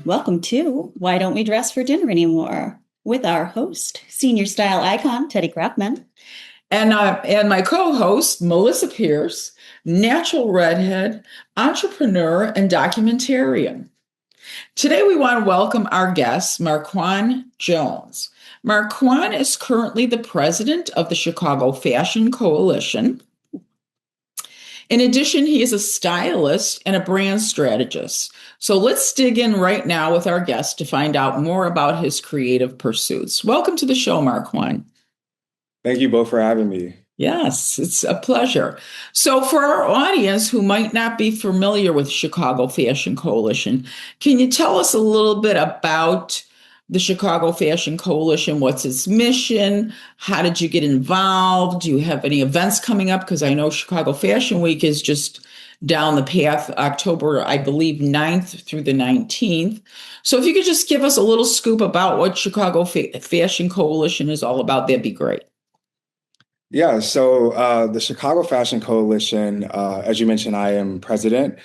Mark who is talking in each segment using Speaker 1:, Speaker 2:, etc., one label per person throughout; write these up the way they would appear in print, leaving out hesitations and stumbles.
Speaker 1: Welcome to Why Don't We Dress for Dinner Anymore? With our host, senior style icon, Teddy Krochman.
Speaker 2: And my co-host, Melissa Pierce, natural redhead, entrepreneur, and documentarian. Today, we want to welcome our guest, Marquan Jones. Marquan is currently the president of the Chicago Fashion Coalition. In addition, he is a stylist and a brand strategist. So let's dig in right now with our guest to find out more about his creative pursuits. Welcome to the show, Marquan.
Speaker 3: Thank you both for having me.
Speaker 2: Yes, it's a pleasure. So for our audience who might not be familiar with Chicago Fashion Coalition, can you tell us a little bit about the Chicago Fashion Coalition? What's its mission? How did you get involved? Do you have any events coming up? Because I know Chicago Fashion Week is just down the path, October, I believe, 9th through the 19th. So if you could just give us a little scoop about what Chicago Fashion Coalition is all about, that'd be great.
Speaker 3: Yeah, so the Chicago Fashion Coalition, as you mentioned, I am president.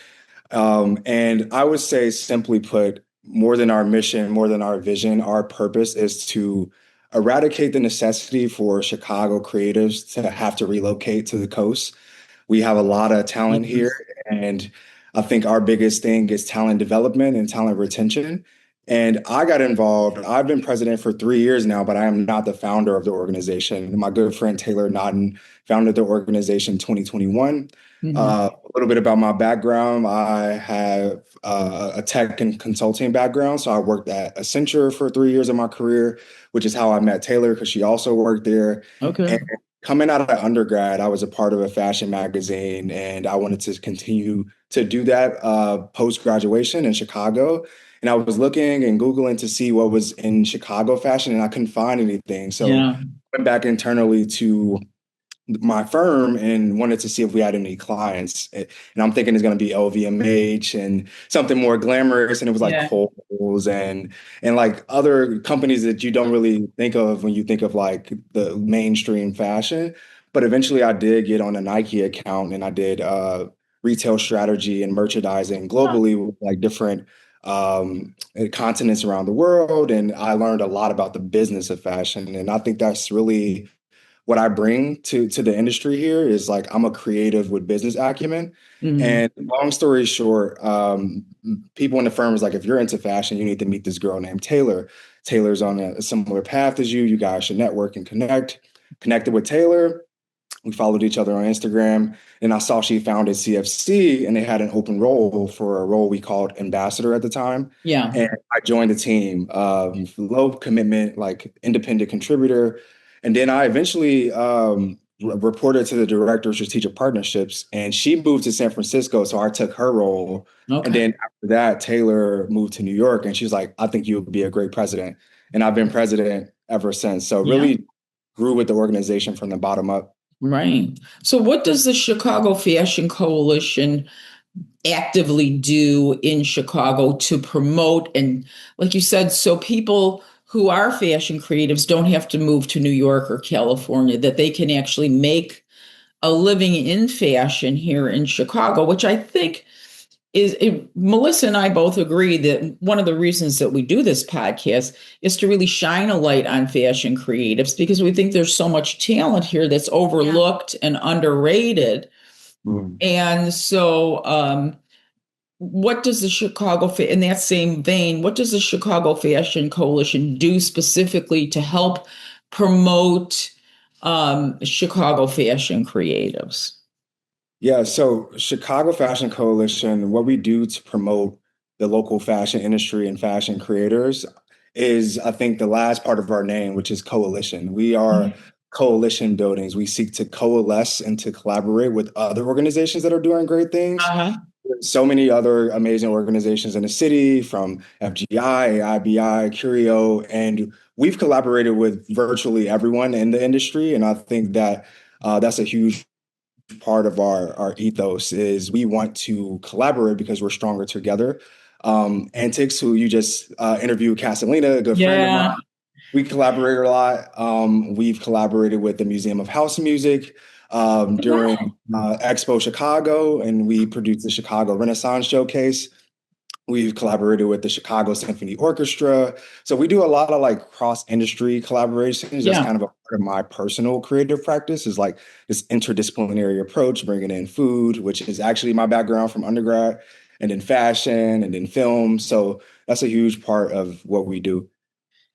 Speaker 3: And I would say, simply put, more than our mission, more than our vision, our purpose is to eradicate the necessity for Chicago creatives to have to relocate to the coast. We have a lot of talent here, and I think our biggest thing is talent development and talent retention. And I got involved. I've been president for 3 years now, but I am not the founder of the organization. My good friend Taylor Naughton founded the organization in 2021. A little bit about my background. I have a tech and consulting background. So I worked at Accenture for 3 years of my career, which is how I met Taylor because she also worked there.
Speaker 2: Okay.
Speaker 3: And coming out of undergrad, I was a part of a fashion magazine, and I wanted to continue to do that post-graduation in Chicago. And I was looking and Googling to see what was in Chicago fashion, and I couldn't find anything. So I went back internally to my firm and wanted to see if we had any clients. And I'm thinking it's going to be LVMH and something more glamorous. And it was like Kohl's and like other companies that you don't really think of when you think of like the mainstream fashion. But eventually I did get on a Nike account, and I did retail strategy and merchandising globally with like different continents around the world. And I learned a lot about the business of fashion. And I think that's really what I bring to the industry here is like, I'm a creative with business acumen. And long story short, people in the firm is like, if you're into fashion, you need to meet this girl named Taylor. Taylor's on a similar path as you. You guys should network and connect. Connected with Taylor. We followed each other on Instagram, and I saw she founded CFC, and they had an open role for a role we called ambassador at the time.
Speaker 2: Yeah.
Speaker 3: And I joined the team, low commitment, like independent contributor. And then I eventually reported to the director of strategic partnerships, and she moved to San Francisco. So I took her role. Okay. And then after that, Taylor moved to New York, and she's like, I think you would be a great president. And I've been president ever since. So really grew with the organization from the bottom up.
Speaker 2: Right. So what does the Chicago Fashion Coalition actively do in Chicago to promote, and like you said, so people who are fashion creatives don't have to move to New York or California, that they can actually make a living in fashion here in Chicago, which I think Melissa and I both agree that one of the reasons that we do this podcast is to really shine a light on fashion creatives, because we think there's so much talent here that's overlooked and underrated. And so what does the in that same vein, what does the Chicago Fashion Coalition do specifically to help promote Chicago fashion creatives?
Speaker 3: Yeah, so Chicago Fashion Coalition, what we do to promote the local fashion industry and fashion creators is, I think, the last part of our name, which is coalition. We are coalition buildings. We seek to coalesce and to collaborate with other organizations that are doing great things. So many other amazing organizations in the city, from FGI, IBI, Curio, and we've collaborated with virtually everyone in the industry. And I think that that's a huge part of our ethos is we want to collaborate because we're stronger together. Antics, who you just interviewed, Castellina, a good friend of mine, we collaborate a lot. We've collaborated with the Museum of House Music during Expo Chicago, and we produced the Chicago Renaissance Showcase. We've collaborated with the Chicago Symphony Orchestra. So we do a lot of like cross-industry collaborations. That's
Speaker 2: Yeah.
Speaker 3: kind of a part of my personal creative practice is like this interdisciplinary approach, bringing in food, which is actually my background from undergrad, and then fashion and then film. So that's a huge part of what we do.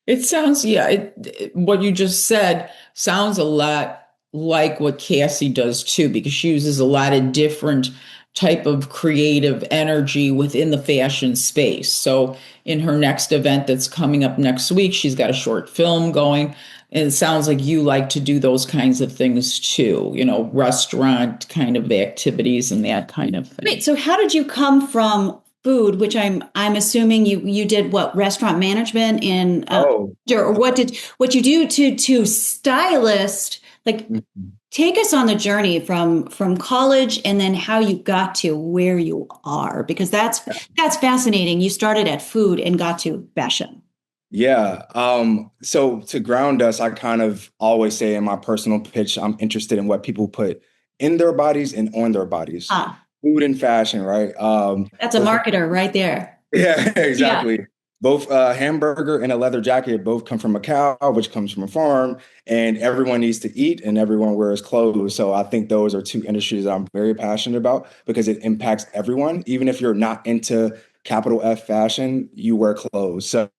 Speaker 2: It sounds, yeah, what you just said sounds a lot like what Cassie does too, because she uses a lot of different type of creative energy within the fashion space. So in her next event that's coming up next week, she's got a short film going. And it sounds like you like to do those kinds of things too, restaurant kind of activities and that kind of thing.
Speaker 1: Wait, so how did you come from food, which I'm assuming you did what, restaurant management in
Speaker 3: Oh,
Speaker 1: or what you do to stylist, like
Speaker 3: mhm.
Speaker 1: take us on the journey from college and then how you got to where you are, because that's fascinating. You started at food and got to fashion.
Speaker 3: Yeah. So to ground us, I kind of always say in my personal pitch, I'm interested in what people put in their bodies and on their bodies.
Speaker 1: Ah,
Speaker 3: Food and fashion, right?
Speaker 1: that's a marketer right there.
Speaker 3: Yeah,
Speaker 1: Yeah.
Speaker 3: exactly. Both hamburger and a leather jacket both come from a cow, which comes from a farm, and everyone needs to eat and everyone wears clothes. So I think those are two industries that I'm very passionate about because it impacts everyone. Even if you're not into capital F fashion, you wear clothes. So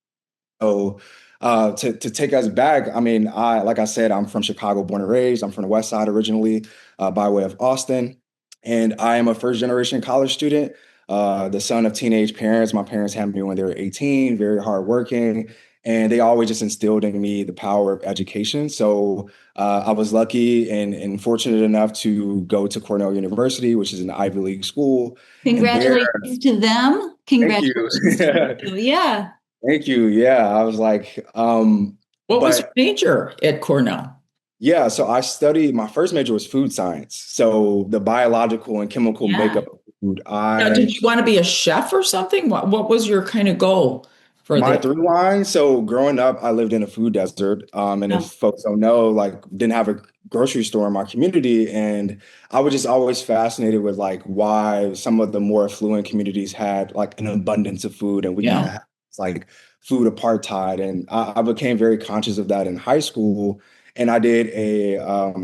Speaker 3: to take us back, I mean, like I said, I'm from Chicago, born and raised. I'm from the West Side originally, by way of Austin, and I am a first generation college student, the son of teenage parents. My parents had me when they were 18, very hardworking, and they always just instilled in me the power of education. So I was lucky and fortunate enough to go to Cornell University, which is an Ivy League school, and there,
Speaker 1: Congratulations to them.
Speaker 3: thank you.
Speaker 1: Congratulations to you. Yeah.
Speaker 3: Thank you. Yeah, I was like,
Speaker 2: What was your
Speaker 3: but
Speaker 2: major at Cornell?
Speaker 3: yeah, so I studied, my first major was food science. So the biological and chemical
Speaker 1: Yeah.
Speaker 3: makeup of food.
Speaker 2: Now, did you want to be a chef or something? What was your kind of goal for
Speaker 3: My
Speaker 2: that?
Speaker 3: through line, so growing up, I lived in a food desert. And if
Speaker 1: Oh,
Speaker 3: folks don't know, like didn't have a grocery store in my community. And I was just always fascinated with like why some of the more affluent communities had like an abundance of food and we kind
Speaker 2: Yeah.
Speaker 3: of had this, like food apartheid. And I became very conscious of that in high school. And I did a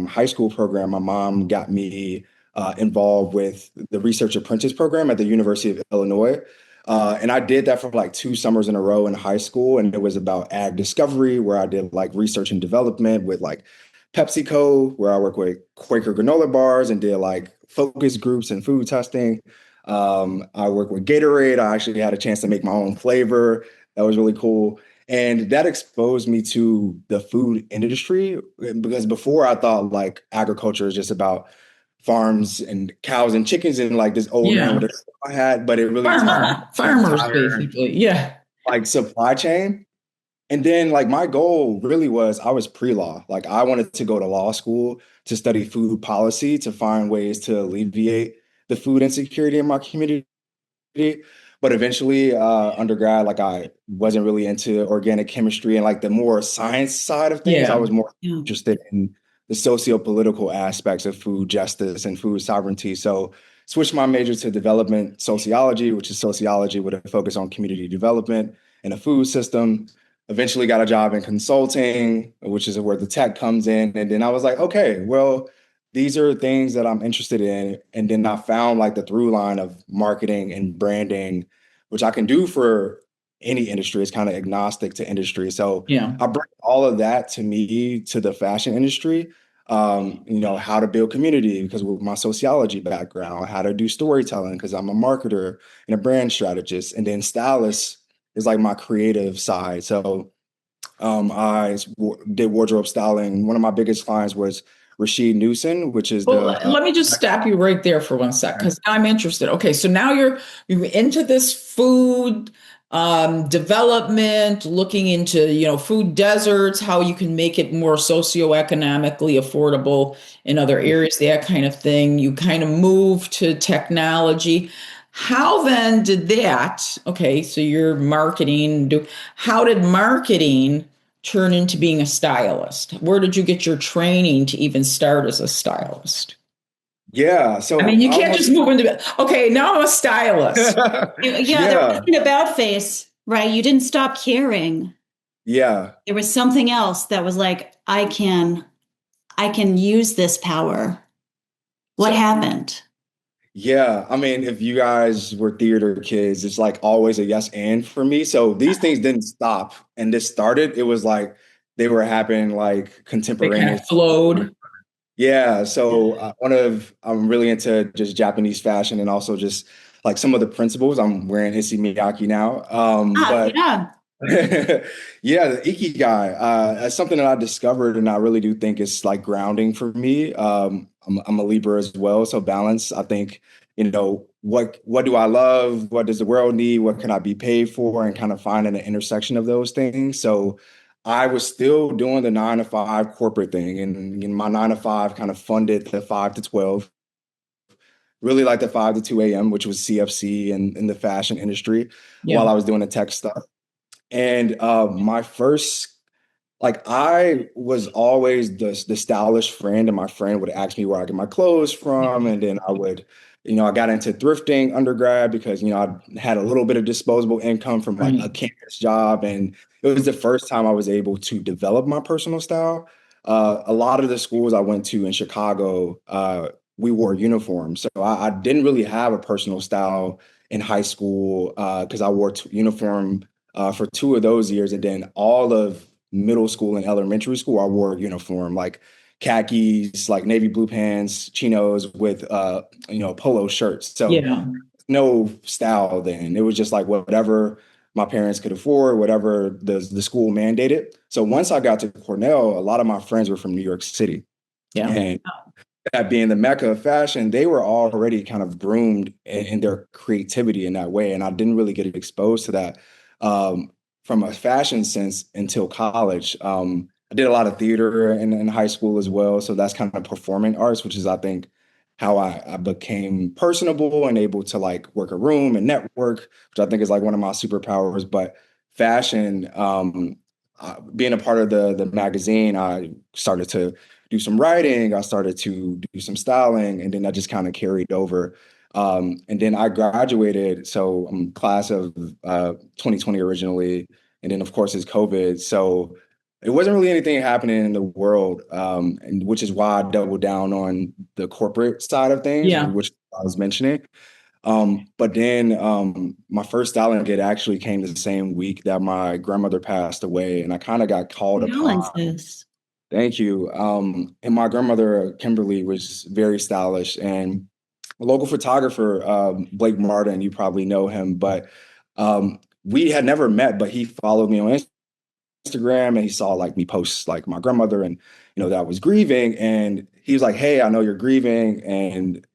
Speaker 3: high school program. My mom got me involved with the research apprentice program at the University of Illinois. And I did that for like 2 summers in a row in high school. And it was about ag discovery, where I did like research and development with like PepsiCo, where I work with Quaker granola bars and did like focus groups and food testing. I work with Gatorade. I actually had a chance to make my own flavor. That was really cool. And that exposed me to the food industry because before I thought like agriculture is just about farms and cows and chickens and like this old man
Speaker 2: Yeah.
Speaker 3: with a straw hat, but it really taught me the
Speaker 2: Farmers,
Speaker 3: entire
Speaker 2: basically. Yeah.
Speaker 3: like supply chain. And then like my goal really was I was pre-law. Like I wanted to go to law school to study food policy to find ways to alleviate the food insecurity in my community. But eventually, undergrad, like I wasn't really into organic chemistry and like the more science side of things. I
Speaker 2: Yeah.
Speaker 3: was more
Speaker 1: yeah.
Speaker 3: interested in the socio-political aspects of food justice and food sovereignty. So switched my major to development sociology, which is sociology with a focus on community development and a food system. Eventually got a job in consulting, which is where the tech comes in. And then I was like, okay, well, these are things that I'm interested in. And then I found like the through line of marketing and branding, which I can do for any industry. It's kind of agnostic to industry. So
Speaker 2: Yeah.
Speaker 3: I bring all of that to me to the fashion industry. How to build community because with my sociology background, how to do storytelling because I'm a marketer and a brand strategist, and then stylist is like my creative side. So did wardrobe styling. One of my biggest clients was Rashid Newson, which is
Speaker 2: Well,
Speaker 3: the
Speaker 2: let me just stop you right there for one sec, because I'm interested. Okay, so now you're into this food development, looking into food deserts, how you can make it more socioeconomically affordable in other areas, that kind of thing. You kind of move to technology. How then did that? Okay, so you're marketing. How did marketing turn into being a stylist? Where did you get your training to even start as a stylist?
Speaker 3: Yeah.
Speaker 2: I
Speaker 3: So
Speaker 2: mean, you
Speaker 3: I
Speaker 2: can't
Speaker 3: almost,
Speaker 2: just move into, okay, now I'm a stylist.
Speaker 1: Yeah, there
Speaker 3: yeah,
Speaker 1: wasn't about face, right? You didn't stop caring.
Speaker 3: yeah,
Speaker 1: There was something else that was like, I can use this power. What
Speaker 3: so
Speaker 1: happened?
Speaker 3: yeah. I mean, if you guys were theater kids, it's like always a yes and for me. So these things didn't stop and this started. It was like they were happening like
Speaker 2: They kind of
Speaker 3: contemporaneous.
Speaker 2: flowed.
Speaker 3: Yeah, so I'm really into just Japanese fashion and also just like some of the principles. I'm wearing Issey Miyake now, but
Speaker 1: Yeah.
Speaker 3: yeah, the Ikigai, that's something that I discovered, and I really do think it's like grounding for me. I'm a Libra as well, so balance. I think, what do I love? What does the world need? What can I be paid for? And kind of finding the intersection of those things. So I was still doing the 9 to 5 corporate thing, and my 9 to 5 kind of funded the 5 to 12. Really like the 5 to 2 a.m., which was CFC and in the fashion industry,
Speaker 2: Yeah.
Speaker 3: while I was doing the tech stuff. And my first, like, I was always the stylish friend, and my friend would ask me where I get my clothes from, and then I got into thrifting undergrad because I had a little bit of disposable income from like a
Speaker 2: Right.
Speaker 3: campus job, and it was the first time I was able to develop my personal style. A lot of the schools I went to in Chicago, we wore uniforms, so I didn't really have a personal style in high school because I wore uniform for 2 of those years, and then all of middle school and elementary school, I wore a uniform like khakis, like navy blue pants, chinos with polo shirts. So
Speaker 2: Yeah.
Speaker 3: no style then. It was just like whatever my parents could afford, whatever the school mandated. So once I got to Cornell, a lot of my friends were from New York City.
Speaker 2: Yeah.
Speaker 3: And that being the mecca of fashion, they were already kind of groomed in their creativity in that way. And I didn't really get exposed to that from a fashion sense until college. I did a lot of theater in high school as well. So that's kind of performing arts, which is, I think, how I became personable and able to like work a room and network, which I think is like one of my superpowers. But fashion, being a part of the magazine, I started to do some writing. I started to do some styling, and then that just kind of carried over. And then I graduated, so I'm class of 2020 originally, and then of course it's COVID. So it wasn't really anything happening in the world, and which is why I doubled down on the corporate side of things,
Speaker 2: Yeah.
Speaker 3: which I was mentioning. But then my first styling gig actually came the same week that my grandmother passed away, and I kind of got called upon.
Speaker 1: Condolences.
Speaker 3: Thank you. And my grandmother, Kimberly, was very stylish, and a local photographer, Blake Martin, you probably know him, but we had never met, but he followed me on Instagram and he saw like me post like my grandmother and that I was grieving, and he was like, "Hey, I know you're grieving, and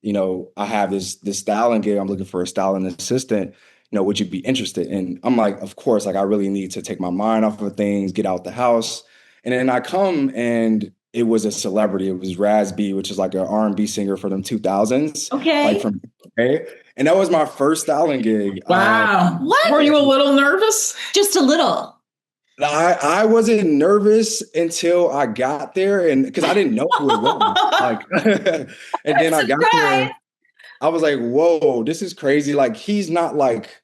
Speaker 3: I have this styling gig. I'm looking for a styling assistant. Would you be interested?" And I'm like, "Of course, like I really need to take my mind off of things, get out the house." And then I come and it was a celebrity. It was Raz B, which is like an R&B singer for them 2000s, like
Speaker 1: Okay.
Speaker 3: from UK. And that was my first styling gig.
Speaker 2: Wow.
Speaker 1: What?
Speaker 2: Were you a little nervous?
Speaker 1: Just a little.
Speaker 3: I wasn't nervous until I got there, and because I didn't know who it was. Like, and then I got
Speaker 1: Surprise.
Speaker 3: there, I was like, "Whoa, this is crazy!" Like, he's not like,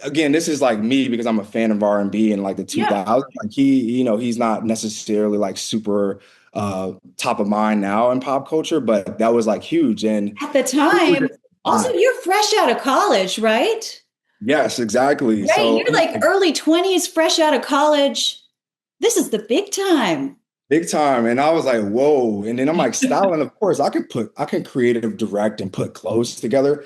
Speaker 3: again, this is like me because I'm a fan of R&B and like the
Speaker 1: Yeah.
Speaker 3: 2000s. Like he's not necessarily like super top of mind now in pop culture, but that was like huge. And
Speaker 1: At the time, also, you're fresh out of college, right?
Speaker 3: yes, exactly.
Speaker 1: Right.
Speaker 3: So
Speaker 1: You're like early 20s, fresh out of college. This is the big time.
Speaker 3: big time. And I was like, whoa. And then I'm like, styling, of course, I can creative direct and put clothes together.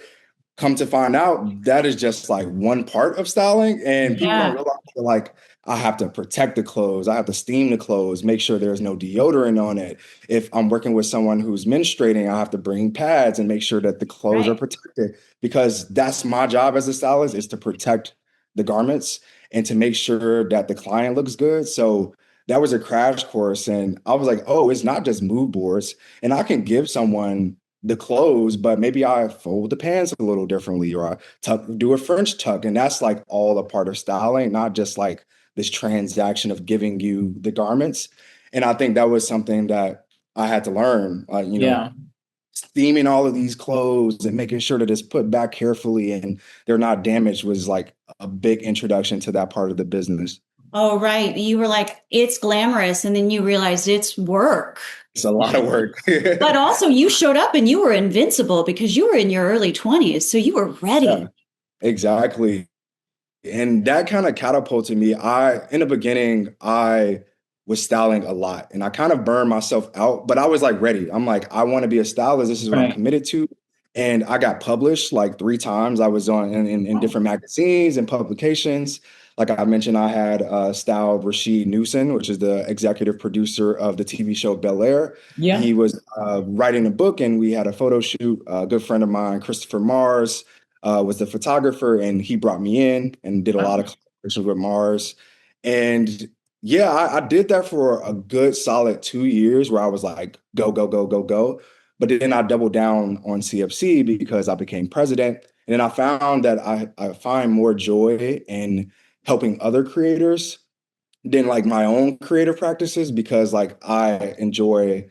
Speaker 3: Come to find out, that is just like one part of styling. And people don't
Speaker 1: Yeah.
Speaker 3: realize that, like, I have to protect the clothes. I have to steam the clothes, make sure there's no deodorant on it. If I'm working with someone who's menstruating, I have to bring pads and make sure that the clothes are
Speaker 1: Right.
Speaker 3: protected, because that's my job as a stylist, is to protect the garments and to make sure that the client looks good. So that was a crash course. And I was like, oh, it's not just mood boards. And I can give someone the clothes, but maybe I fold the pants a little differently, or I do a French tuck. And that's like all a part of styling, not just like this transaction of giving you the garments. And I think that was something that I had to learn,
Speaker 2: Yeah.
Speaker 3: steaming all of these clothes and making sure that it's put back carefully and they're not damaged was like a big introduction to that part of the business.
Speaker 1: Oh, right. You were like, it's glamorous. And then you realized it's work.
Speaker 3: It's a lot of work.
Speaker 1: But also, you showed up and you were invincible because you were in your early 20s. So you were ready.
Speaker 3: Yeah, exactly. And that kind of catapulted me. In the beginning, I was styling a lot and I kind of burned myself out, but I was like ready. I'm like, I want to be a stylist. This is what I'm committed to. And I got published like 3 times. I was on in different magazines and publications. Like I mentioned, I had styled Rashid Newson, which is the executive producer of the TV show Bel Air.
Speaker 2: Yeah.
Speaker 3: He was writing a book and we had a photo shoot. A good friend of mine, Christopher Mars, was the photographer, and he brought me in and did a lot of collaborations with Mars. And yeah, I did that for a good solid 2 years where I was like, go, go, go, go, go. But then I doubled down on CFC because I became president. And then I found that I find more joy in helping other creators than like my own creative practices because like I enjoy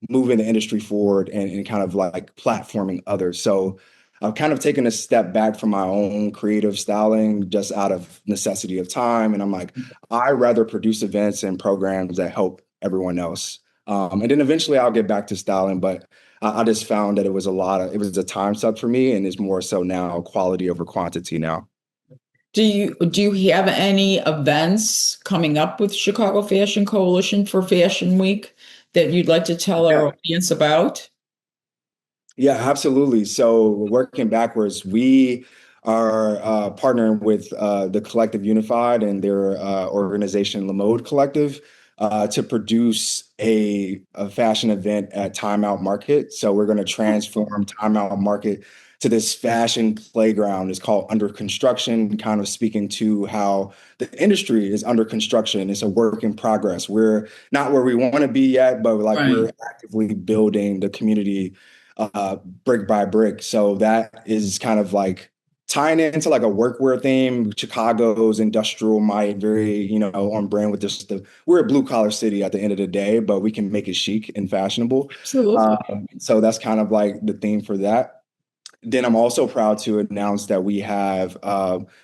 Speaker 3: moving the industry forward and kind of like platforming others. So I've kind of taken a step back from my own creative styling just out of necessity of time. And I'm like, I rather produce events and programs that help everyone else. And then eventually I'll get back to styling, but I just found that it was a time suck for me, and it's more so now quality over quantity now.
Speaker 2: Do you have any events coming up with Chicago Fashion Coalition for Fashion Week that you'd like to tell our audience about?
Speaker 3: Yeah, absolutely. So working backwards, we are partnering with the Collective Unified and their organization, Le Mode Collective, to produce a fashion event at Time Out Market. So we're going to transform Time Out Market to this fashion playground. It's called Under Construction, kind of speaking to how the industry is under construction. It's a work in progress. We're not where we want to be yet, but like we're actively building the community brick by brick. So that is kind of like tying into like a workwear theme. Chicago's industrial might very, on brand with this. We're a blue collar city at the end of the day, but we can make it chic and fashionable.
Speaker 2: Absolutely.
Speaker 3: So that's kind of like the theme for that. Then I'm also proud to announce that we have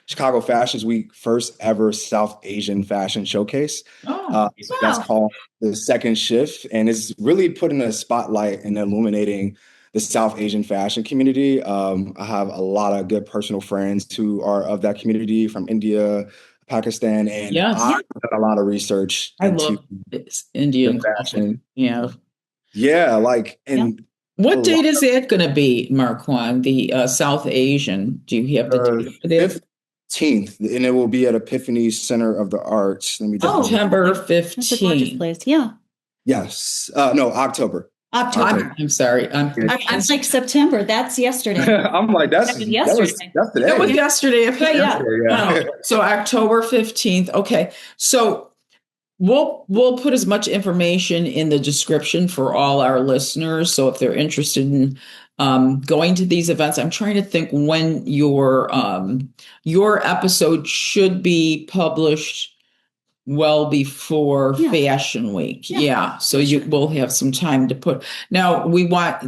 Speaker 3: Chicago Fashion Week first ever South Asian fashion showcase. That's called the Second Shift, and it's really putting a spotlight and illuminating the South Asian fashion community. I have a lot of good personal friends who are of that community from India, Pakistan, and I've done a lot of research into
Speaker 2: Indian
Speaker 3: fashion.
Speaker 2: Yeah,
Speaker 3: What
Speaker 2: date is that going to be, Marquan? The South Asian? Do you have the date for that?
Speaker 3: 15th, and it will be at Epiphany Center of the Arts.
Speaker 2: September 15th.
Speaker 1: That's a gorgeous place. Yeah.
Speaker 3: Yes. No, October.
Speaker 2: I'm sorry.
Speaker 1: I'm like September. That's yesterday.
Speaker 3: I'm like, that's
Speaker 1: yesterday.
Speaker 3: That's today.
Speaker 2: That was yesterday.
Speaker 1: Yeah.
Speaker 2: Wow. So October 15th. Okay. So we'll put as much information in the description for all our listeners. So if they're interested in going to these events, I'm trying to think when your episode should be published well before Fashion Week. Yeah. So you will have some time to put. Now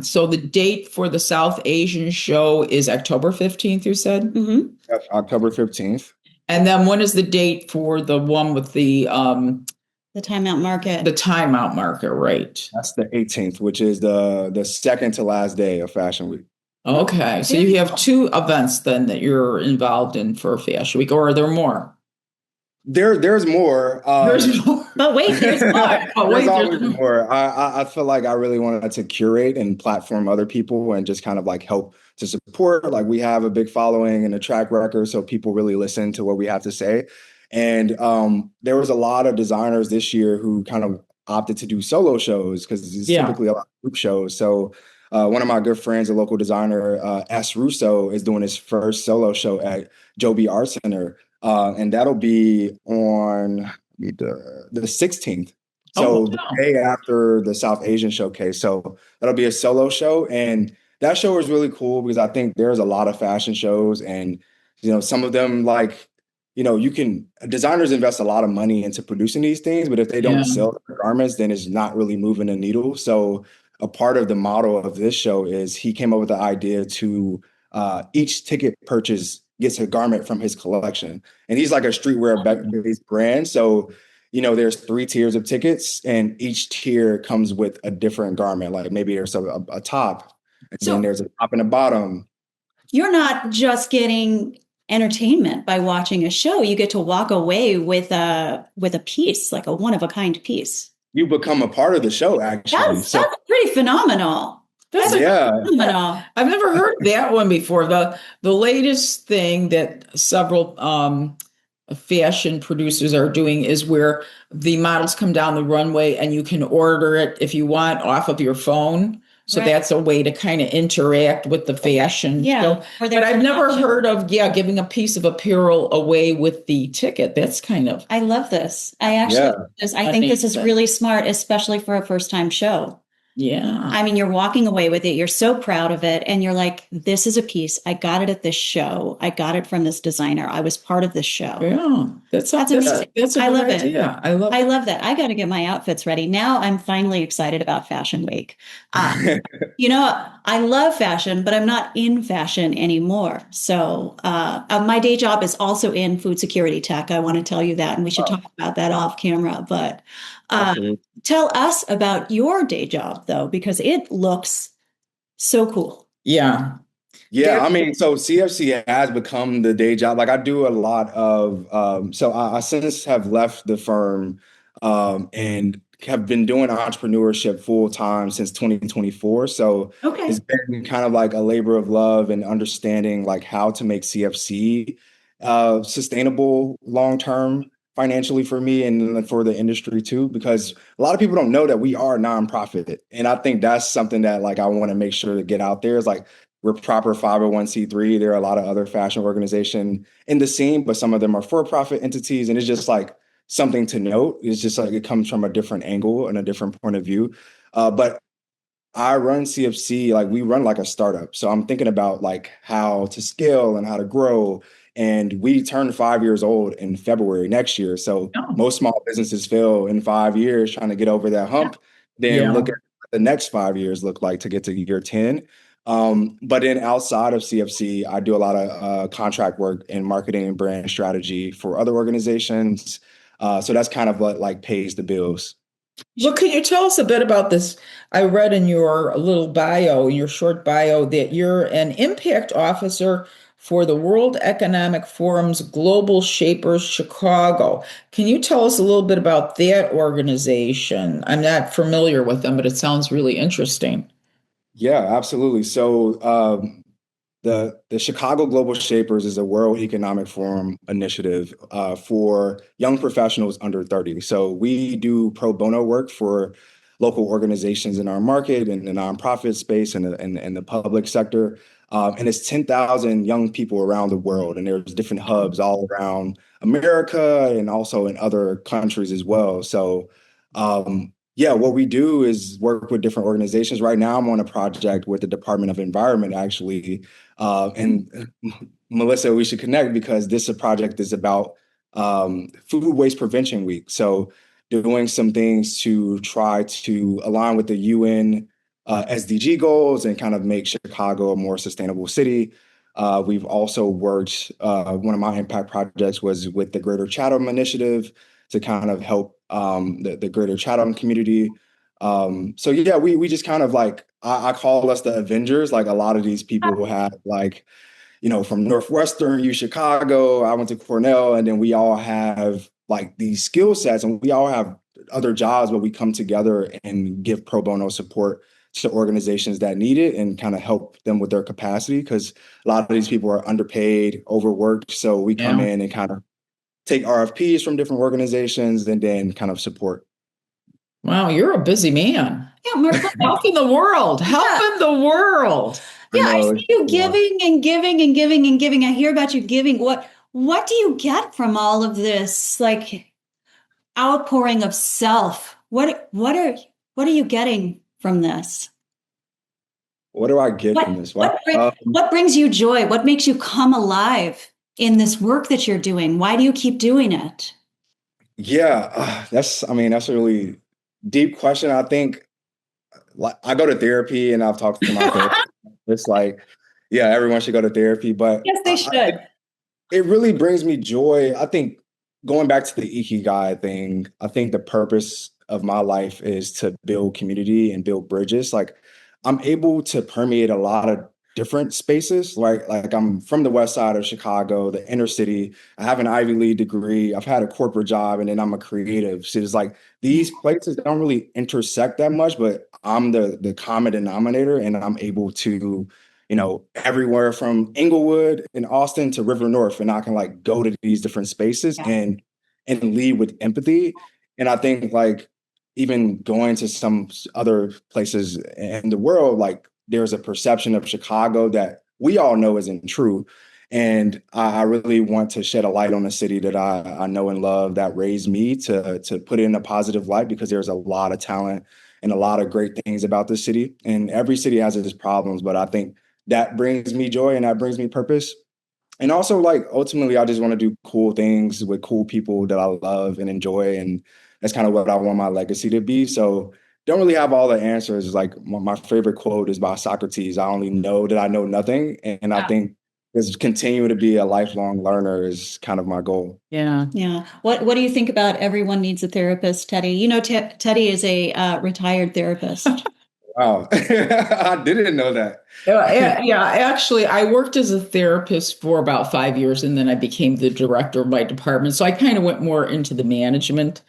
Speaker 2: so the date for the South Asian show is October 15th, you said?
Speaker 1: Mm-hmm.
Speaker 3: Yep, October 15th.
Speaker 2: And then when is the date for the one with the
Speaker 1: Time Out Market?
Speaker 2: The Time Out Market, right.
Speaker 3: That's the 18th, which is the second to last day of Fashion Week.
Speaker 2: Okay. So you have 2 events then that you're involved in for Fashion Week, or are there more?
Speaker 3: There's more.
Speaker 2: There's more.
Speaker 1: But wait, there's more.
Speaker 3: There's always more. I feel like I really wanted to curate and platform other people and just kind of like help to support. Like we have a big following and a track record, so people really listen to what we have to say. And there was a lot of designers this year who kind of opted to do solo shows because it's typically a lot of group shows. So one of my good friends, a local designer, S. Russo, is doing his first solo show at Joby Art Center. And that'll be on the 16th. So the day after the South Asian showcase. So that'll be a solo show. And that show is really cool because I think there's a lot of fashion shows and, some of them designers invest a lot of money into producing these things, but if they don't sell their garments, then it's not really moving the needle. So a part of the model of this show is he came up with the idea to each ticket purchase gets a garment from his collection. And he's like a streetwear-based brand. So, there's 3 tiers of tickets, and each tier comes with a different garment. Like maybe there's a top, and
Speaker 1: So
Speaker 3: then there's a top and a bottom.
Speaker 1: you're not just getting entertainment by watching a show. You get to walk away with a piece, like a one-of-a-kind piece.
Speaker 3: You become a part of the show, actually.
Speaker 1: That's pretty phenomenal. That's phenomenal.
Speaker 2: I've never heard that one before. The latest thing that several fashion producers are doing is where the models come down the runway and you can order it if you want off of your phone. So that's a way to kind of interact with the fashion show. But I've never heard of, giving a piece of apparel away with the ticket. That's kind of.
Speaker 1: I love this. I think this is really smart, especially for a first-time show.
Speaker 2: Yeah.
Speaker 1: I mean, you're walking away with it. You're so proud of it. And you're like, this is a piece. I got it at this show. I got it from this designer. I was part of this show.
Speaker 2: Yeah. That's amazing. That's
Speaker 1: I love
Speaker 2: it. Yeah. I love
Speaker 1: that. I got to get my outfits ready. Now I'm finally excited about Fashion Week. I love fashion, but I'm not in fashion anymore. So my day job is also in food security tech. I want to tell you that. And we should talk about that off camera. But tell us about your day job, though, because it looks so cool.
Speaker 2: Yeah.
Speaker 3: Yeah, I mean, so CFC has become the day job. Like I do a lot of, so I since have left the firm and have been doing entrepreneurship full time since 2024. So it's been kind of like a labor of love and understanding like how to make CFC sustainable long term financially for me and for the industry too, because a lot of people don't know that we are a nonprofit. And I think that's something that like I want to make sure to get out there is like we're proper 501c3. There are a lot of other fashion organizations in the scene, but some of them are for-profit entities. And it's just like something to note. It's just like it comes from a different angle and a different point of view. But I run CFC, like we run like a startup. So I'm thinking about like how to scale and how to grow. And we turn 5 years old in February next year. So most small businesses fail in 5 years trying to get over that hump. Then look at what the next 5 years look like to get to year 10. But then outside of CFC, I do a lot of contract work in marketing and brand strategy for other organizations. So that's kind of what like pays the bills.
Speaker 2: Well, can you tell us a bit about this? I read in your little bio, in your short bio, that you're an impact officer for the World Economic Forum's Global Shapers Chicago. Can you tell us a little bit about that organization? I'm not familiar with them, but it sounds really interesting.
Speaker 3: Yeah, absolutely. So the Chicago Global Shapers is a World Economic Forum initiative for young professionals under 30. So we do pro bono work for local organizations in our market and the nonprofit space and the public sector. And it's 10,000 young people around the world. And there's different hubs all around America and also in other countries as well. So what we do is work with different organizations. Right now, I'm on a project with the Department of Environment, actually. And Melissa, we should connect because this project is about Food Waste Prevention Week. So doing some things to try to align with the UN SDG goals and kind of make Chicago a more sustainable city. We've also worked, one of my impact projects was with the Greater Chatham Initiative to kind of help the Greater Chatham community. We just kind of like, I call us the Avengers. Like a lot of these people have like, from Northwestern, U Chicago, I went to Cornell, and then we all have like these skill sets and we all have other jobs, but we come together and give pro bono support to organizations that need it and kind of help them with their capacity because a lot of these people are underpaid, overworked. So we come in and kind of take RFPs from different organizations and then kind of support.
Speaker 2: Wow, you're a busy man.
Speaker 1: Yeah, Marquan.
Speaker 2: Helping the world. Helping the world.
Speaker 1: Yeah, I see you giving and giving and giving and giving. I hear about you giving. What do you get from all of this like outpouring of self? What are you getting from this?
Speaker 3: What do I get from this?
Speaker 1: What brings you joy? What makes you come alive in this work that you're doing? Why do you keep doing it?
Speaker 3: Yeah, that's a really deep question. I think like I go to therapy and I've talked to my therapist. It's like, yeah, everyone should go to therapy, but
Speaker 1: Yes, they should.
Speaker 3: it really brings me joy. I think going back to the Ikigai thing, I think the purpose of my life is to build community and build bridges. Like I'm able to permeate a lot of different spaces. Like I'm from the west side of Chicago, the inner city. I have an Ivy League degree. I've had a corporate job, and then I'm a creative. So it's like these places don't really intersect that much, but I'm the common denominator, and I'm able to, everywhere from Inglewood and Austin to River North, and I can like go to these different spaces and lead with empathy. And I think like even going to some other places in the world, like there's a perception of Chicago that we all know isn't true. And I really want to shed a light on a city that I know and love, that raised me, to put it in a positive light, because there's a lot of talent and a lot of great things about this city. And every city has its problems, but I think that brings me joy and that brings me purpose. And also, like, ultimately, I just want to do cool things with cool people that I love and enjoy. And that's kind of what I want my legacy to be. So don't really have all the answers. Like my favorite quote is by Socrates: I only know that I know nothing. And I think is continue to be a lifelong learner is kind of my goal.
Speaker 2: Yeah.
Speaker 1: Yeah. What do you think about everyone needs a therapist, Teddy? You know, Teddy is a retired therapist.
Speaker 3: Wow. I didn't know that.
Speaker 2: Yeah, actually, I worked as a therapist for about 5 years, and then I became the director of my department. So I kind of went more into the management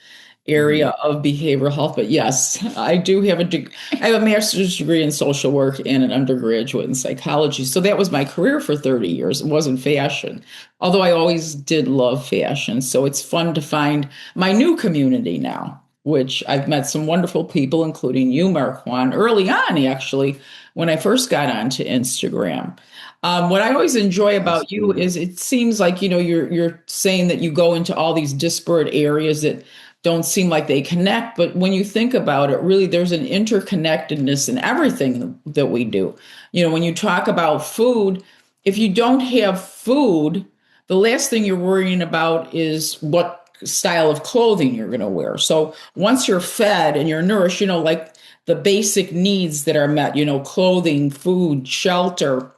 Speaker 2: area of behavioral health. But yes, I do have I have a master's degree in social work and an undergraduate in psychology. So that was my career for 30 years. It wasn't fashion, although I always did love fashion. So it's fun to find my new community now, which I've met some wonderful people, including you, Marquan, early on, actually, when I first got onto Instagram. What I always enjoy about you is it seems like, you're saying that you go into all these disparate areas that don't seem like they connect. But when you think about it, really, there's an interconnectedness in everything that we do. When you talk about food, if you don't have food, the last thing you're worrying about is what style of clothing you're going to wear. So once you're fed and you're nourished, like the basic needs that are met, clothing, food, shelter,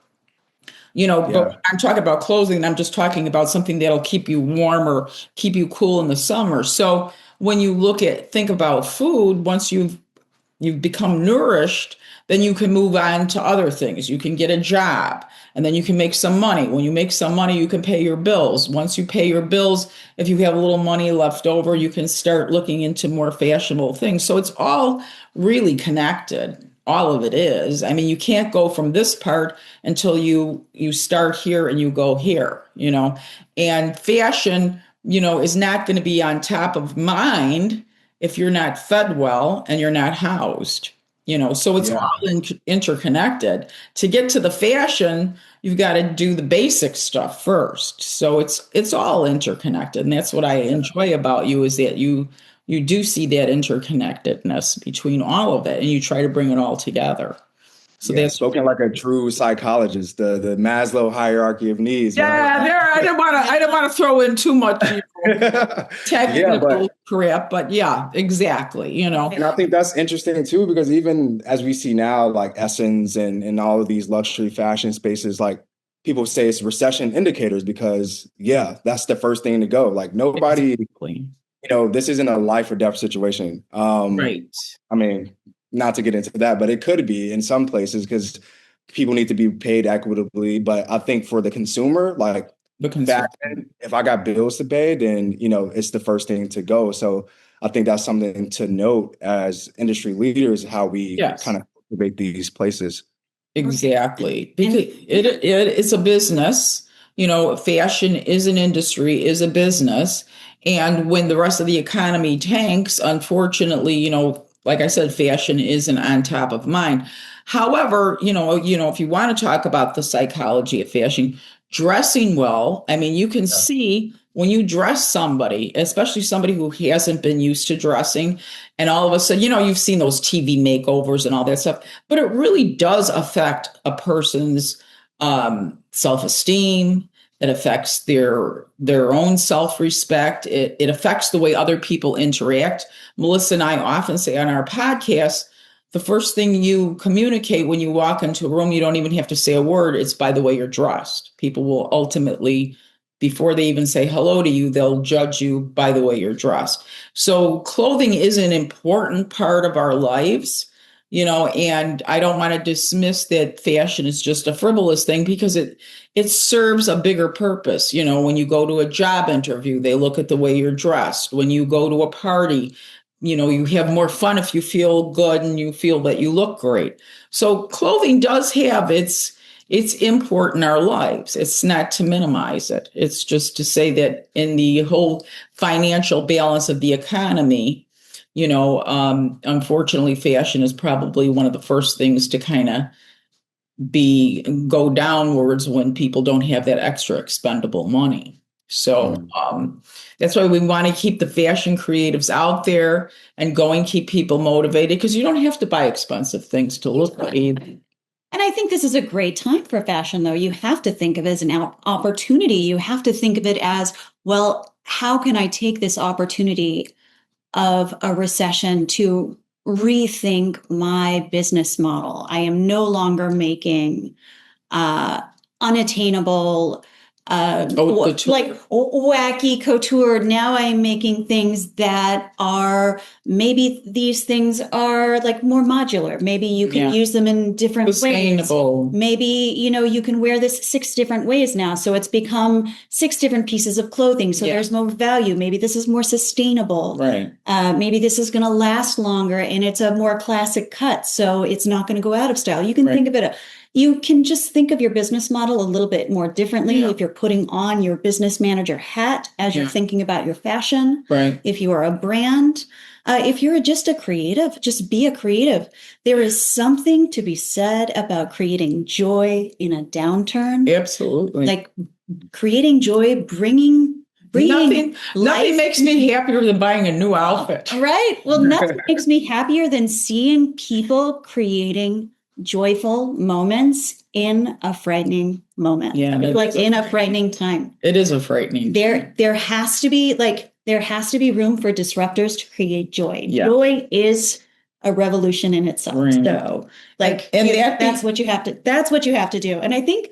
Speaker 2: but I'm talking about clothing, I'm just talking about something that'll keep you warm or keep you cool in the summer. So when you think about food, once you've become nourished, then you can move on to other things. You can get a job, and then you can make some money. When you make some money, you can pay your bills. Once you pay your bills, if you have a little money left over, you can start looking into more fashionable things. So it's all really connected. All of it is. I mean, you can't go from this part until you start here and you go here, and fashion, is not going to be on top of mind if you're not fed well and you're not housed, so it's all interconnected. To get to the fashion, you've got to do the basic stuff first. So it's all interconnected. And that's what I enjoy about you, is that you do see that interconnectedness between all of it, and you try to bring it all together. So that's
Speaker 3: spoken like a true psychologist, the Maslow hierarchy of needs.
Speaker 2: Yeah, right? I didn't want to throw in too much technical crap, but yeah, exactly.
Speaker 3: And I think that's interesting too, because even as we see now, like Essence and all of these luxury fashion spaces, like people say it's recession indicators, because that's the first thing to go. Like nobody,
Speaker 2: exactly.
Speaker 3: This isn't a life or death situation.
Speaker 2: Right.
Speaker 3: I mean, not to get into that, but it could be in some places, because people need to be paid equitably. But I think for the consumer, like back then, if I got bills to pay, then, it's the first thing to go. So I think that's something to note as industry leaders, how we kind of cultivate these places.
Speaker 2: Exactly. Because it's a business, fashion is an industry, is a business. And when the rest of the economy tanks, unfortunately, like I said, fashion isn't on top of mind. However, if you want to talk about the psychology of fashion, dressing well, I mean, you can see when you dress somebody, especially somebody who hasn't been used to dressing, and all of a sudden, you've seen those TV makeovers and all that stuff, but it really does affect a person's self-esteem. It affects their own self-respect. It affects the way other people interact. Melissa and I often say on our podcast the first thing you communicate when you walk into a room, you don't even have to say a word. It's by the way you're dressed. People will ultimately, before they even say hello to you, they'll judge you by the way you're dressed. So clothing is an important part of our lives, and I don't want to dismiss that fashion is just a frivolous thing, because it serves a bigger purpose. When you go to a job interview, they look at the way you're dressed. When you go to a party, you have more fun if you feel good and you feel that you look great. So clothing does have its import in our lives. It's not to minimize it. It's just to say that in the whole financial balance of the economy, unfortunately, fashion is probably one of the first things to kind of go downwards when people don't have that extra expendable money. So that's why we want to keep the fashion creatives out there and keep people motivated, because you don't have to buy expensive things to look good.
Speaker 1: And I think this is a great time for fashion, though. You have to think of it as an opportunity. You have to think of it as, well, how can I take this opportunity of a recession to rethink my business model? I am no longer making unattainable, wacky couture. Now I'm making things that are, maybe these things are like more modular. Maybe you can use them in different
Speaker 2: sustainable
Speaker 1: ways. Maybe, you can wear this 6 different ways now. So it's become 6 different pieces of clothing. So there's more value. Maybe this is more sustainable.
Speaker 2: Right.
Speaker 1: Maybe this is going to last longer and it's a more classic cut. So it's not going to go out of style. You can think of it. You can just think of your business model a little bit more differently if you're putting on your business manager hat as you're thinking about your fashion.
Speaker 2: Right.
Speaker 1: If you are a brand, if you're just a creative, just be a creative. There is something to be said about creating joy in a downturn.
Speaker 2: Absolutely.
Speaker 1: Like creating joy, bringing
Speaker 2: nothing makes me happier than buying a new outfit.
Speaker 1: Right. Well, nothing makes me happier than seeing people creating joyful moments in a frightening moment.
Speaker 2: Yeah,
Speaker 1: like in a frightening time.
Speaker 2: It is a frightening time.
Speaker 1: There has to be room for disruptors to create joy.
Speaker 2: Yeah.
Speaker 1: Joy is a revolution in itself.
Speaker 2: Right.
Speaker 1: So that's what you have to do. And I think,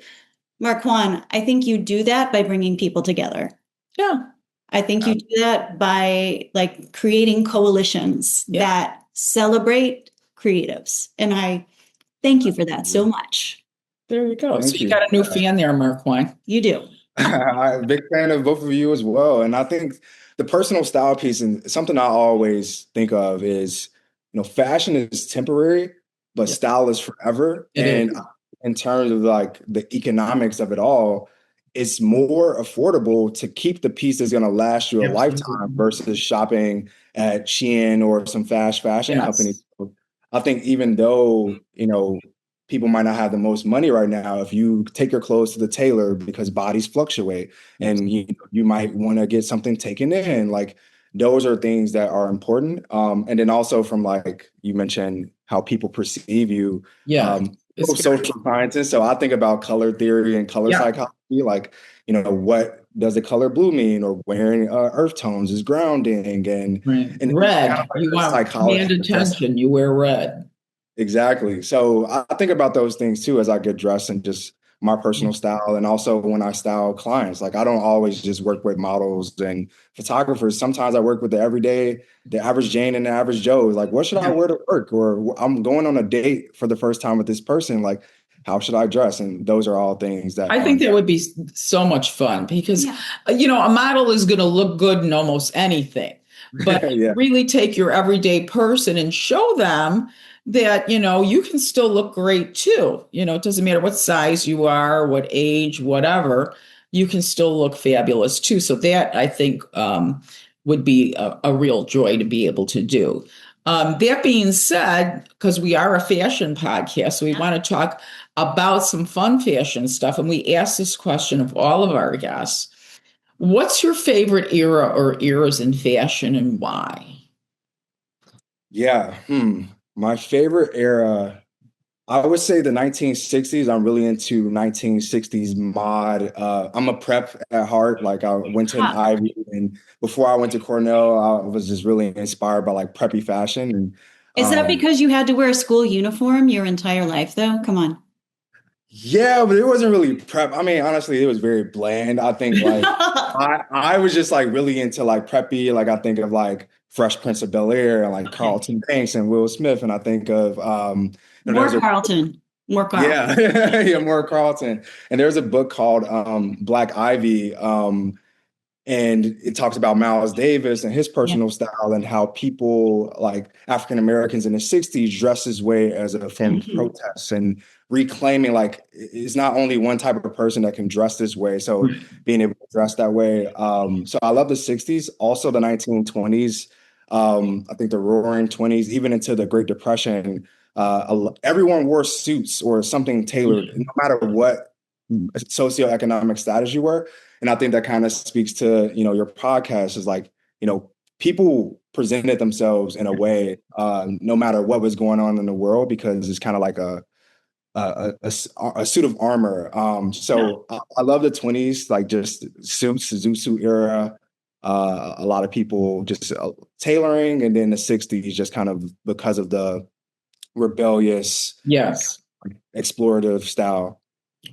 Speaker 1: Marquan, you do that by bringing people together.
Speaker 2: Yeah.
Speaker 1: I think you do that by creating coalitions that celebrate creatives. And I thank you for that so much.
Speaker 2: There you go. So you got a new fan there, Marquan.
Speaker 1: You do.
Speaker 3: I'm a big fan of both of you as well. And I think the personal style piece, and something I always think of is, fashion is temporary, but style is forever. In terms of the economics of it all, it's more affordable to keep the piece that's going to last you a lifetime versus shopping at Shein or some fast fashion company. So I think even though, people might not have the most money right now, if you take your clothes to the tailor, because bodies fluctuate, and you might want to get something taken in, those are things that are important. And then also from you mentioned how people perceive you.
Speaker 2: Yeah.
Speaker 3: Social scientists. So I think about color theory and color psychology. What does the color blue mean? Or wearing earth tones is grounding, and
Speaker 2: red. You want command attention. You wear red.
Speaker 3: Exactly. So I think about those things too as I get dressed, and just my personal style. And also when I style clients, I don't always just work with models and photographers. Sometimes I work with the average Jane and the average Joe. What should I wear to work? Or I'm going on a date for the first time with this person. How should I dress? And those are all things that
Speaker 2: I think that would be so much fun, because, a model is going to look good in almost anything, but really take your everyday person and show them that, you can still look great too. It doesn't matter what size you are, what age, whatever, you can still look fabulous too. So that, I think, would be a real joy to be able to do. That being said, because we are a fashion podcast, so we want to talk about some fun fashion stuff. And we ask this question of all of our guests: what's your favorite era or eras in fashion, and why?
Speaker 3: Yeah. My favorite era, I would say the 1960s. I'm really into 1960s mod. I'm a prep at heart. I went to an Ivy, and before I went to Cornell, I was just really inspired by preppy fashion. And
Speaker 1: Is that because you had to wear a school uniform your entire life, though? Come on.
Speaker 3: Yeah, but it wasn't really prep. I mean, honestly, it was very bland. I think like I was just like really into like preppy. Like I think of like Fresh Prince of Bel-Air and like
Speaker 1: Okay.
Speaker 3: Carlton Banks and Will Smith. And I think of
Speaker 1: More
Speaker 3: there's a
Speaker 1: Carlton. More Carlton.
Speaker 3: yeah, yeah, more Carlton. And there's a book called Black Ivy. And it talks about Miles Davis and his
Speaker 1: Yeah.
Speaker 3: personal style and how people like African Americans in the 60s dressed this way as a form of
Speaker 1: Mhm.
Speaker 3: protest and reclaiming like it's not only one type of person that can dress this way. So being able to dress that way. So I love the 60s, also the 1920s. I think the Roaring 20s, even into the Great Depression, everyone wore suits or something tailored, no matter what socioeconomic status you were. And I think that kind of speaks to, your podcast is like, people presented themselves in a way, no matter what was going on in the world, because it's kind of like a suit of armor. So I love the 20s, like just suits, the zoot suit era. A lot of people just tailoring, and then the 60s just kind of because of the rebellious,
Speaker 2: Yes.
Speaker 3: explorative style.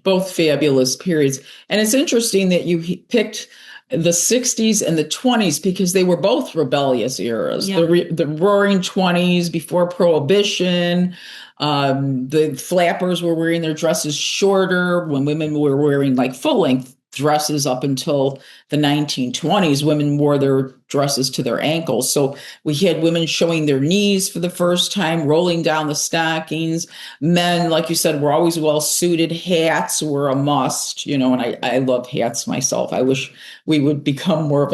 Speaker 2: Both fabulous periods. And it's interesting that you picked the 60s and the 20s because they were both rebellious eras.
Speaker 1: Yeah.
Speaker 2: The Roaring 20s before Prohibition. The flappers were wearing their dresses shorter when women were wearing like full length dresses up until the 1920s. Women wore their dresses to their ankles. So we had women showing their knees for the first time, rolling down the stockings. Men, like you said, were always well suited. Hats were a must, and I love hats myself. I wish we would become more of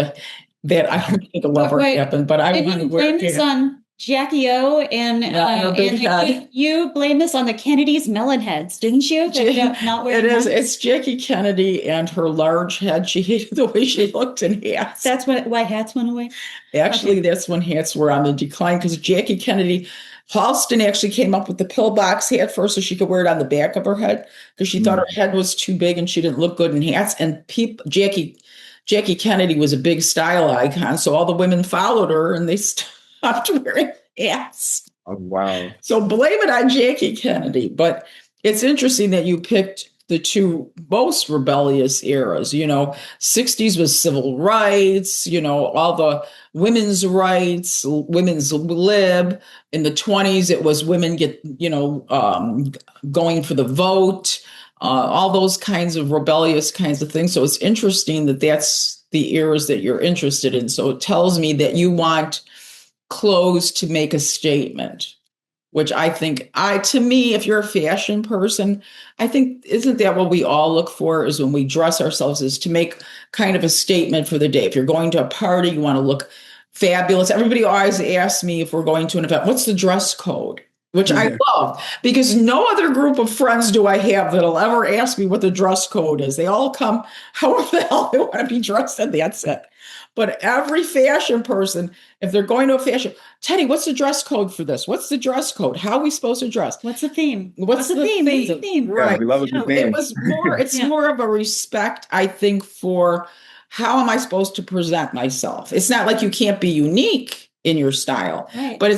Speaker 2: that. I don't think it'll ever happen, but I want to
Speaker 1: you
Speaker 2: wear
Speaker 1: blame this on Jackie O and
Speaker 2: her big head.
Speaker 1: you blame this on the Kennedys' melon heads, didn't you? Not
Speaker 2: It is.
Speaker 1: hats?
Speaker 2: It's Jackie Kennedy and her large head. She hated the way she looked in hats.
Speaker 1: That's why hats went away.
Speaker 2: Actually, that's when hats were on the decline because Jackie Kennedy, Halston actually came up with the pillbox hat first so she could wear it on the back of her head because she thought her head was too big and she didn't look good in hats. And Jackie Kennedy was a big style icon, so all the women followed her and they stopped wearing hats.
Speaker 3: Oh, wow.
Speaker 2: So blame it on Jackie Kennedy. But it's interesting that you picked the two most rebellious eras. 60s was civil rights, all the women's rights, women's lib. In the 20s, it was women going for the vote, all those kinds of rebellious kinds of things. So it's interesting that that's the eras that you're interested in. So it tells me that you want clothes to make a statement, which I think to me, if you're a fashion person, I think, isn't that what we all look for is when we dress ourselves is to make kind of a statement for the day. If you're going to a party, you want to look fabulous. Everybody always asks me if we're going to an event, what's the dress code? Which I love because no other group of friends do I have that'll ever ask me what the dress code is. They all come however the hell they want to be dressed and that's it. But every fashion person, if they're going to a fashion, Teddy, what's the dress code for this? What's the dress code? How are we supposed to dress?
Speaker 1: What's the theme?
Speaker 2: What's the theme?
Speaker 1: What's the theme?
Speaker 2: Right.
Speaker 3: Yeah, we love a good theme.
Speaker 2: It's more of a respect, I think, for how am I supposed to present myself? It's not like you can't be unique in your style,
Speaker 1: Right.
Speaker 2: but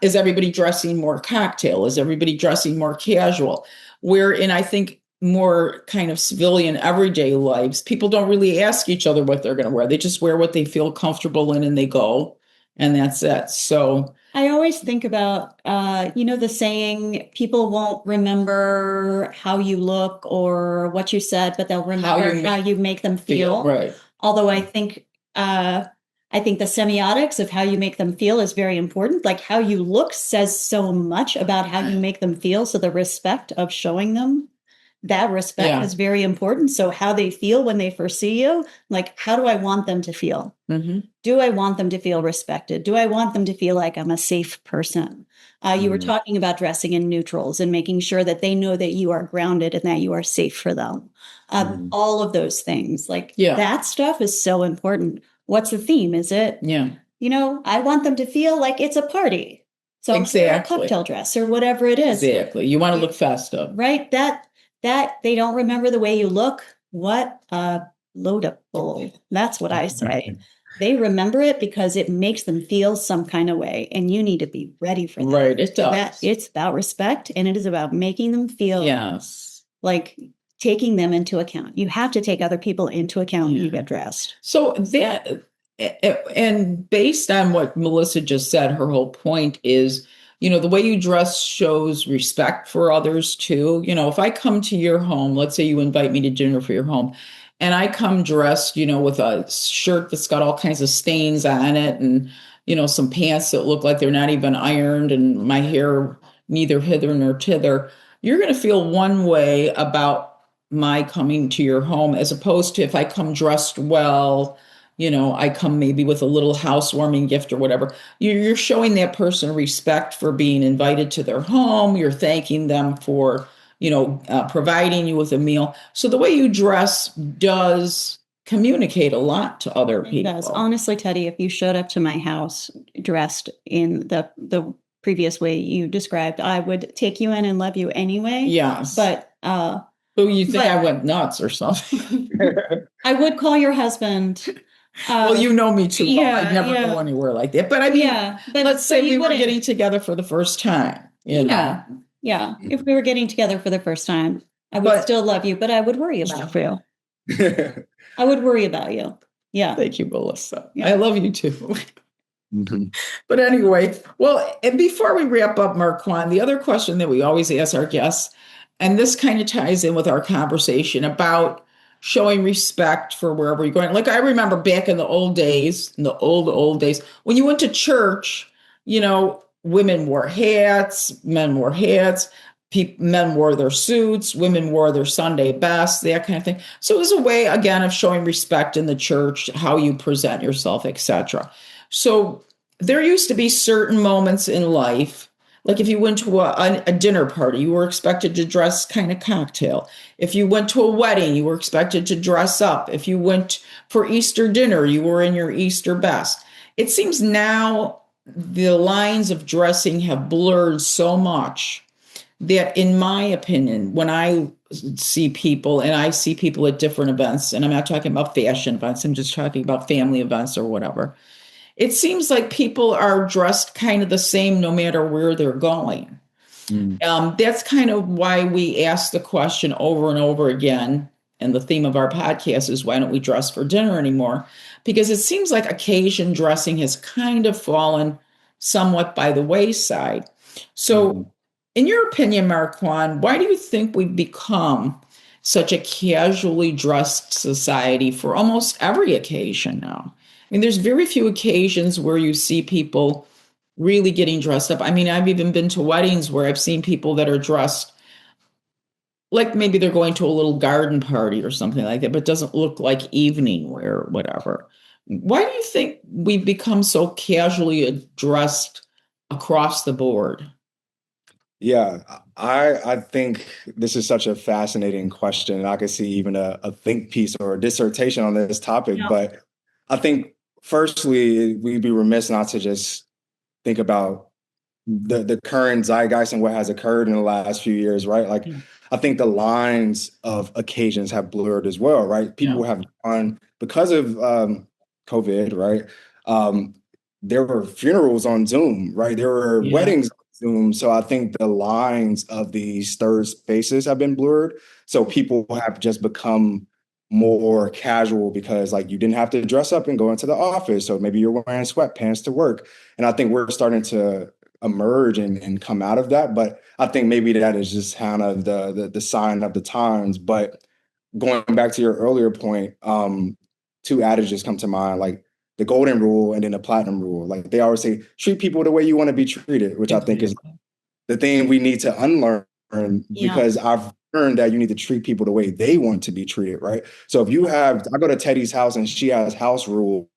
Speaker 2: is everybody dressing more cocktail? Is everybody dressing more casual? Wherein I think more kind of civilian everyday lives, people don't really ask each other what they're going to wear. They just wear what they feel comfortable in and they go, and that's it. So
Speaker 1: I always think about, the saying, people won't remember how you look or what you said, but they'll remember how you make them feel.
Speaker 2: Right.
Speaker 1: Although I think the semiotics of how you make them feel is very important. Like how you look says so much about how you make them feel. So the respect of showing them that respect is very important. So how they feel when they first see you, like, how do I want them to feel?
Speaker 2: Mm-hmm.
Speaker 1: Do I want them to feel respected? Do I want them to feel like I'm a safe person? You were talking about dressing in neutrals and making sure that they know that you are grounded and that you are safe for them. All of those things, that stuff is so important. What's the theme? Is it, I want them to feel like it's a party. So
Speaker 2: exactly.
Speaker 1: a cocktail dress or whatever it is.
Speaker 2: Exactly. You want to look festive.
Speaker 1: Right. That they don't remember the way you look. What a load of bull. That's what I say. They remember it because it makes them feel some kind of way, and you need to be ready for that.
Speaker 2: Right, it
Speaker 1: That
Speaker 2: does.
Speaker 1: it's about respect, and it is about making them feel
Speaker 2: Yes.
Speaker 1: like taking them into account. You have to take other people into account when you get dressed.
Speaker 2: So and based on what Melissa just said, her whole point is, the way you dress shows respect for others too. If I come to your home, let's say you invite me to dinner for your home, and I come dressed, with a shirt that's got all kinds of stains on it and, some pants that look like they're not even ironed and my hair neither hither nor thither, you're going to feel one way about my coming to your home as opposed to if I come dressed well, I come maybe with a little housewarming gift or whatever. You're showing that person respect for being invited to their home. You're thanking them for, providing you with a meal. So the way you dress does communicate a lot to other people.
Speaker 1: It does. Honestly, Teddy, if you showed up to my house dressed in the previous way you described, I would take you in and love you anyway.
Speaker 2: Yes.
Speaker 1: But
Speaker 2: you think I went nuts or something?
Speaker 1: I would call your husband.
Speaker 2: Well, you know me too well.
Speaker 1: Yeah,
Speaker 2: I'd never go anywhere like that. But I mean, let's say we were getting together for the first time.
Speaker 1: Yeah. If we were getting together for the first time, I would still love you, but I would worry about you. I would worry about you. Yeah.
Speaker 2: Thank you, Melissa. Yeah. I love you too. But anyway, well, and before we wrap up, Marquan, the other question that we always ask our guests, and this kind of ties in with our conversation about showing respect for wherever you're going. Like I remember back in the old days, when you went to church, women wore hats, men wore hats, men wore their suits, women wore their Sunday best, that kind of thing. So it was a way, again, of showing respect in the church, how you present yourself, etc. So there used to be certain moments in life, like if you went to a dinner party, you were expected to dress kind of cocktail. If you went to a wedding, you were expected to dress up. If you went for Easter dinner, you were in your Easter best. It seems now the lines of dressing have blurred so much that, in my opinion, when I see people, and I see people at different events, and I'm not talking about fashion events, I'm just talking about family events or whatever, it seems like people are dressed kind of the same no matter where they're going. That's kind of why we ask the question over and over again. And the theme of our podcast is, why don't we dress for dinner anymore? Because it seems like occasion dressing has kind of fallen somewhat by the wayside. So in your opinion, Marquan, why do you think we've become such a casually dressed society for almost every occasion now? I mean, there's very few occasions where you see people really getting dressed up. I mean, I've even been to weddings where I've seen people that are dressed like maybe they're going to a little garden party or something like that, but it doesn't look like evening wear or whatever. Why do you think we've become so casually dressed across the board?
Speaker 3: Yeah, I think this is such a fascinating question. And I could see even a think piece or a dissertation on this topic.
Speaker 1: Yeah.
Speaker 3: But I think, firstly, we'd be remiss not to just think about the current zeitgeist and what has occurred in the last few years, right? Like, I think the lines of occasions have blurred as well, right? People have gone, because of COVID, right? There were funerals on Zoom, right? There were weddings on Zoom. So I think the lines of these third spaces have been blurred. So people have just become more casual because, like, you didn't have to dress up and go into the office. So maybe you're wearing sweatpants to work. And I think we're starting to emerge and come out of that. But I think maybe that is just kind of the sign of the times. But going back to your earlier point, two adages come to mind, like the golden rule and then the platinum rule. Like they always say, treat people the way you want to be treated, which I think is the thing we need to unlearn, because I've learned that you need to treat people the way they want to be treated, right? So if you have, I go to Teddy's house and she has house rules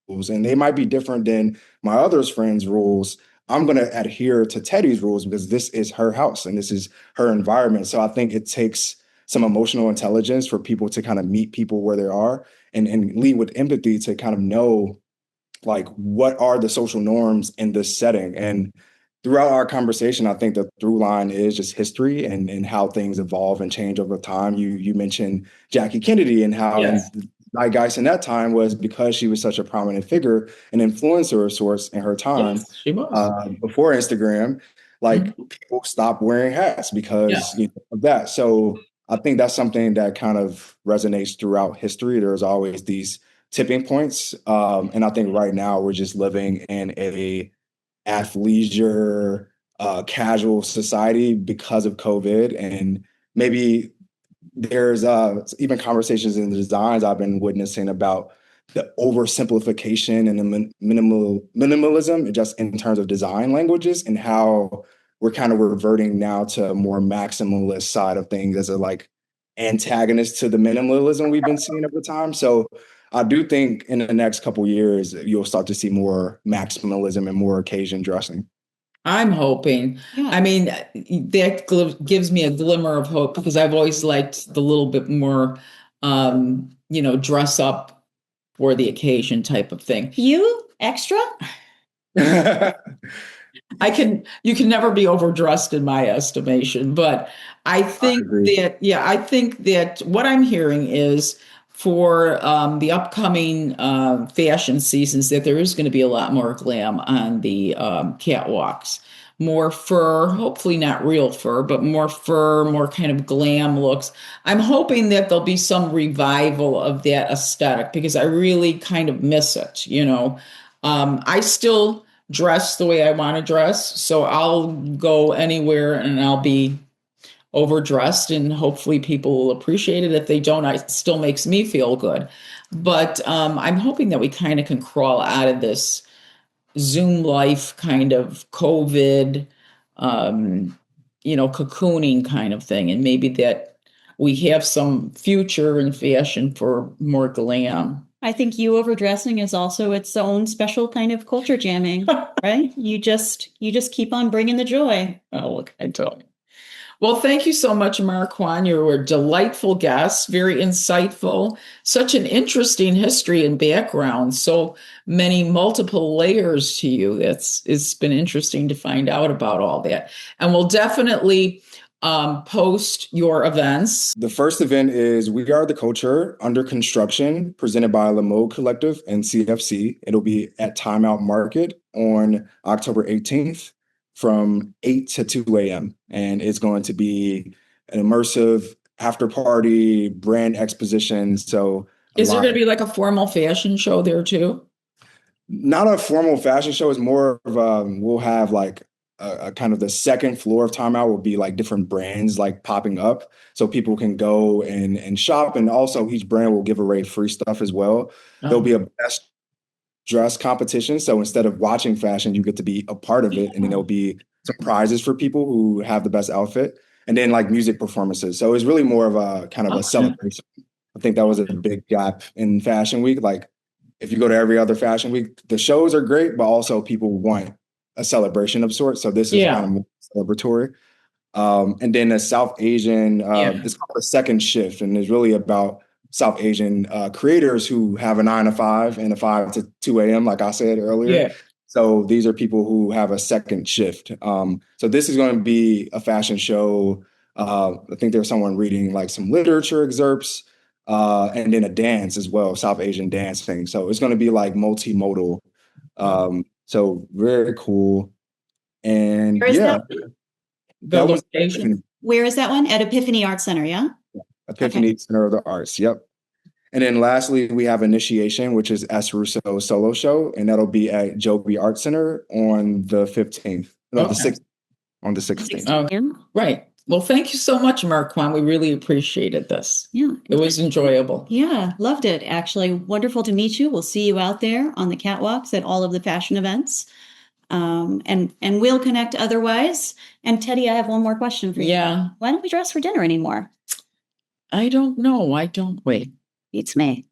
Speaker 3: and they might be different than my other friends' rules, I'm going to adhere to Teddy's rules because this is her house and this is her environment. So I think it takes some emotional intelligence for people to kind of meet people where they are and lead with empathy to kind of know, like, what are the social norms in this setting. And throughout our conversation, I think the through line is just history and how things evolve and change over time. You mentioned Jackie Kennedy and how in zeitgeist in that time was because she was such a prominent figure, an influencer of sorts in her time,
Speaker 2: Yes, she was.
Speaker 3: before Instagram, like
Speaker 2: Mhm.
Speaker 3: people stopped wearing hats
Speaker 2: Yeah.
Speaker 3: because of that. So I think that's something that kind of resonates throughout history. There's always these tipping points. And I think right now we're just living in a athleisure, casual society because of COVID. And maybe there's even conversations in the designs I've been witnessing about the oversimplification and the minimalism, just in terms of design languages, and how we're kind of reverting now to a more maximalist side of things as a like antagonist to the minimalism we've been seeing over time. So I do think in the next couple years you'll start to see more maximalism and more occasion dressing.
Speaker 2: I'm hoping.
Speaker 1: Yeah.
Speaker 2: I mean, that gives me a glimmer of hope because I've always liked the little bit more, dress up for the occasion type of thing.
Speaker 1: You extra?
Speaker 2: You can never be overdressed in my estimation, but I think
Speaker 3: agree.
Speaker 2: I think that what I'm hearing is for the upcoming fashion seasons that there is going to be a lot more glam on the catwalks. More fur, hopefully not real fur, but more fur, more kind of glam looks. I'm hoping that there'll be some revival of that aesthetic because I really kind of miss it, I still dress the way I want to dress. So I'll go anywhere and I'll be overdressed and hopefully people will appreciate it. If they don't, it still makes me feel good. But I'm hoping that we kind of can crawl out of this Zoom life kind of COVID, cocooning kind of thing. And maybe that we have some future in fashion for more glam.
Speaker 1: I think you overdressing is also its own special kind of culture jamming, right? You just keep on bringing the joy.
Speaker 2: Oh, look, I tell you. Well, thank you so much, Marquan. You were a delightful guest, very insightful, such an interesting history and background, so many multiple layers to you. It's been interesting to find out about all that. And we'll definitely post your events.
Speaker 3: The first event is We Are the Culture Under Construction, presented by Le Mode Collective and CFC. It'll be at Timeout Market on October 18th from 8 to 2 a.m. And it's going to be an immersive after party brand exposition. So
Speaker 2: Is there going to be like a formal fashion show there too?
Speaker 3: not a formal fashion show. It's more of we'll have like a kind of the second floor of Timeout will be like different brands like popping up, so people can go and shop, and also each brand will give away free stuff as well. There'll be a best dress competition, so instead of watching fashion, you get to be a part of it, and then there'll be some prizes for people who have the best outfit, and then like music performances. So it's really more of a kind of a celebration. I think that was a big gap in Fashion Week. Like if you go to every other Fashion Week, the shows are great, but also people want a celebration of sorts. So this is kind of more celebratory. And then the South Asian, it's called a second shift, and it's really about South Asian creators who have a 9 to 5 and a 5 to 2 a.m., like I said earlier.
Speaker 2: Yeah.
Speaker 3: So these are people who have a second shift. So this is going to be a fashion show. I think there's someone reading like some literature excerpts, and then a dance as well, South Asian dance thing. So it's going to be like multimodal. So very cool. And
Speaker 1: Where is that?
Speaker 3: that was
Speaker 1: Where is that one? At Epiphany Art Center, yeah?
Speaker 3: Epiphany Center of the Arts. Yep. And then lastly, we have Initiation, which is S. Russo solo show, and that'll be at Joby Art Center on the 15th. No, the 6th. On the 16th.
Speaker 2: Okay. Right. Well, thank you so much, Marquan. We really appreciated this.
Speaker 1: Yeah.
Speaker 2: It was enjoyable.
Speaker 1: Yeah, loved it. Actually, wonderful to meet you. We'll see you out there on the catwalks at all of the fashion events. And we'll connect otherwise. And Teddy, I have one more question for you.
Speaker 2: Yeah.
Speaker 1: Why don't we dress for dinner anymore?
Speaker 2: I don't know. Why don't we?
Speaker 1: Beats me.